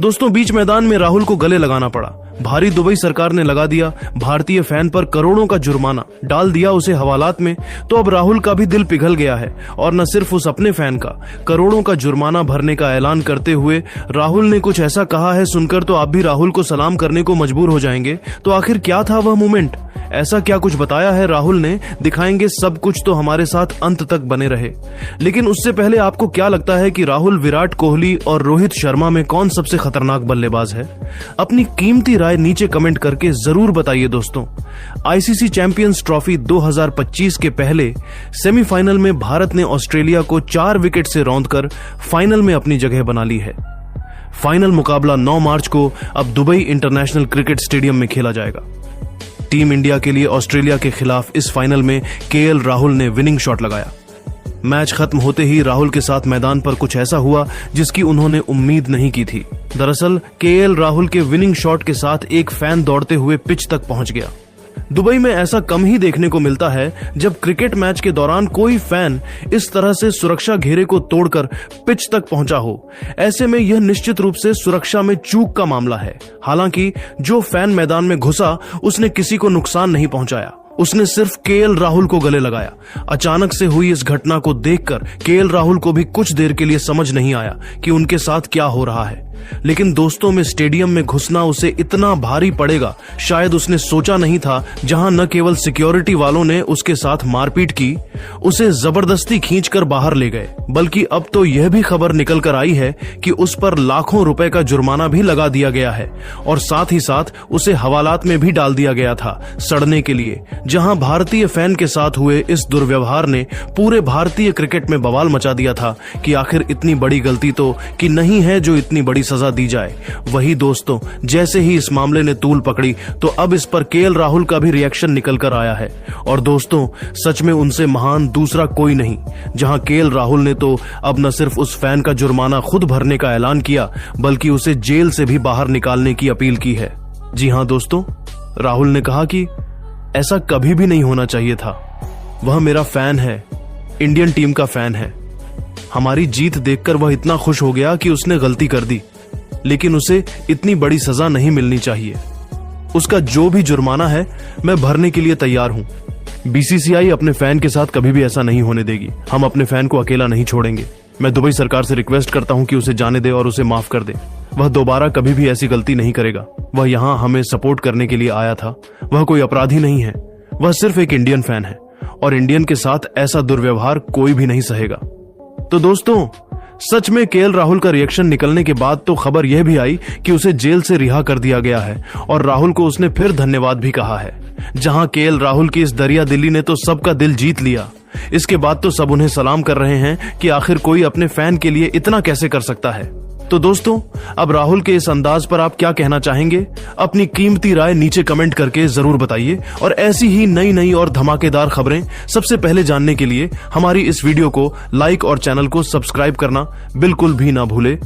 दोस्तों, बीच मैदान में राहुल को गले लगाना पड़ा। भारी दुबई सरकार ने लगा दिया भारतीय फैन पर करोड़ों का जुर्माना, डाल दिया उसे हवालात में। तो अब राहुल का भी दिल पिघल गया है और न सिर्फ उस अपने फैन का, करोड़ों का जुर्माना भरने का ऐलान करते हुए राहुल ने कुछ ऐसा कहा है, सुनकर तो आप भी राहुल को सलाम करने को मजबूर हो जाएंगे। तो आखिर क्या था वह मोमेंट, ऐसा क्या कुछ बताया है राहुल ने, दिखाएंगे सब कुछ, तो हमारे साथ अंत तक बने रहे। लेकिन उससे पहले आपको क्या लगता है कि राहुल, विराट कोहली और रोहित शर्मा में कौन सबसे खतरनाक बल्लेबाज है? अपनी कीमती राय नीचे कमेंट करके जरूर बताइए दोस्तों। आईसीसी चैंपियंस ट्रॉफी 2025 के पहले सेमीफाइनल में भारत ने ऑस्ट्रेलिया को 4 विकेट से रौंदकर फाइनल में अपनी जगह बना ली है। फाइनल मुकाबला 9 मार्च को अब दुबई इंटरनेशनल क्रिकेट स्टेडियम में खेला जाएगा। टीम इंडिया के लिए ऑस्ट्रेलिया के खिलाफ इस फाइनल में केएल राहुल ने विनिंग शॉट लगाया। मैच खत्म होते ही राहुल के साथ मैदान पर कुछ ऐसा हुआ जिसकी उन्होंने उम्मीद नहीं की थी। दरअसल केएल राहुल के विनिंग शॉट के साथ एक फैन दौड़ते हुए पिच तक पहुंच गया। दुबई में ऐसा कम ही देखने को मिलता है जब क्रिकेट मैच के दौरान कोई फैन इस तरह से सुरक्षा घेरे को तोड़कर पिच तक पहुंचा हो। ऐसे में यह निश्चित रूप से सुरक्षा में चूक का मामला है। हालांकि जो फैन मैदान में घुसा उसने किसी को नुकसान नहीं पहुंचाया, उसने सिर्फ केएल राहुल को गले लगाया। अचानक से हुई इस घटना को देखकर केएल राहुल को भी कुछ देर के लिए समझ नहीं आया कि उनके साथ क्या हो रहा है। लेकिन दोस्तों में स्टेडियम में घुसना उसे इतना भारी पड़ेगा शायद उसने सोचा नहीं था। जहां न केवल सिक्योरिटी वालों ने उसके साथ मारपीट की, उसे जबरदस्ती खींचकर बाहर ले गए, बल्कि अब तो यह भी खबर निकल कर आई है कि उस पर लाखों रुपए का जुर्माना भी लगा दिया गया है और साथ ही साथ उसे हवालात में भी डाल दिया गया था सड़ने के लिए। जहां भारतीय फैन के साथ हुए इस दुर्व्यवहार ने पूरे भारतीय क्रिकेट में बवाल मचा दिया था कि आखिर इतनी बड़ी गलती तो कि नहीं है जो इतनी बड़ी सजा दी जाए। वही दोस्तों, जैसे ही इस मामले ने तूल पकड़ी तो अब इस पर केएल राहुल का भी रिएक्शन निकल कर आया है। और दोस्तों, सच में उनसे महान दूसरा कोई नहीं। जहां केएल राहुल ने तो अब न सिर्फ उस फैन का जुर्माना खुद भरने का ऐलान किया, बल्कि उसे जेल से भी बाहर निकालने की अपील की है। जी हां दोस्तों, राहुल ने कहा कि ऐसा कभी भी नहीं होना चाहिए था। वह मेरा फैन है, इंडियन टीम का फैन है। हमारी जीत देखकर वह इतना खुश हो गया कि उसने गलती कर दी, लेकिन उसे इतनी बड़ी सजा नहीं मिलनी चाहिए। उसका जो भी जुर्माना है मैं भरने के लिए तैयार हूं। बीसीसीआई अपने फैन के साथ कभी भी ऐसा नहीं होने देगी। हम अपने फैन को अकेला नहीं छोड़ेंगे। मैं दुबई सरकार से रिक्वेस्ट करता हूं कि उसे जाने दे और उसे माफ कर दे। वह दोबारा कभी भी ऐसी गलती नहीं करेगा। वह यहाँ हमें सपोर्ट करने के लिए आया था। वह कोई अपराधी नहीं है, वह सिर्फ एक इंडियन फैन है और इंडियन के साथ ऐसा दुर्व्यवहार कोई भी नहीं सहेगा। तो दोस्तों, सच में केएल राहुल का रिएक्शन निकलने के बाद तो खबर यह भी आई कि उसे जेल से रिहा कर दिया गया है और राहुल को उसने फिर धन्यवाद भी कहा है। जहां केएल राहुल की इस दरिया दिली ने तो सबका दिल जीत लिया। इसके बाद तो सब उन्हें सलाम कर रहे हैं कि आखिर कोई अपने फैन के लिए इतना कैसे कर सकता है। तो दोस्तों, अब राहुल के इस अंदाज पर आप क्या कहना चाहेंगे? अपनी कीमती राय नीचे कमेंट करके जरूर बताइए और ऐसी ही नई नई और धमाकेदार खबरें सबसे पहले जानने के लिए हमारी इस वीडियो को लाइक और चैनल को सब्सक्राइब करना बिल्कुल भी ना भूले।